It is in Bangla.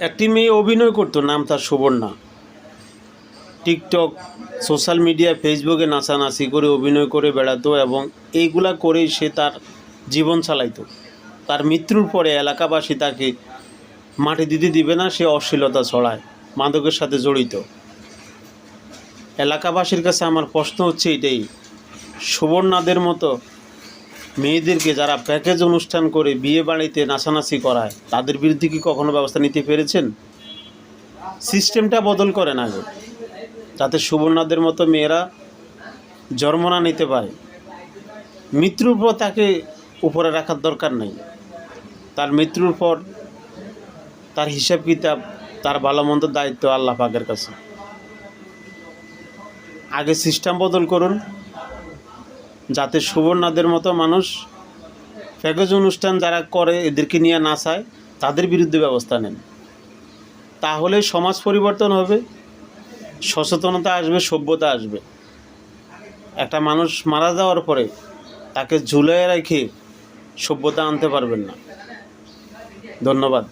একটি মেয়ে অভিনয় করতো, নাম তার সুবর্ণা। টিকটক, সোশ্যাল মিডিয়া, ফেসবুকে নাচানাচি করে অভিনয় করে বেড়াতো এবং এইগুলা করেই সে তার জীবন চালাইতো। তার মৃত্যুর পরে এলাকাবাসী তাকে মাটি দিতে দিবে না, সে অশ্লীলতা ছড়ায়, মাদকের সাথে জড়িত। এলাকাবাসীর কাছে আমার প্রশ্ন হচ্ছে এটাই, সুবর্ণাদের মতো মেয়েদেরকে যারা প্যাকেজ অনুষ্ঠান করে বিয়ে বাড়িতে নাচানাচি করায়, তাদের বিরুদ্ধে কি কখনো ব্যবস্থা নিতে পেরেছেন? সিস্টেমটা বদল করেন আগে, যাতে সুবর্ণাদের মতো মেয়েরা জন্ম না নিতে পারে। মৃত্যুর পর তাকে উপরে রাখার দরকার নেই। তার মৃত্যুর পর তার হিসাব কিতাব, তার ভালো মন্দ দায়িত্ব আল্লাহ পাকের কাছে। আগে সিস্টেম বদল করুন, যাতে সুবর্ণাদের মতো মানুষ প্যাকেজ অনুষ্ঠান যারা করে এদেরকে নিয়ে নাচায়, তাদের বিরুদ্ধে ব্যবস্থা নেন। তাহলে সমাজ পরিবর্তন হবে, সচেতনতা আসবে, সভ্যতা আসবে। একটা মানুষ মারা যাওয়ার পরে তাকে ঝুলিয়ে রেখে সভ্যতা আনতে পারবেন না। ধন্যবাদ।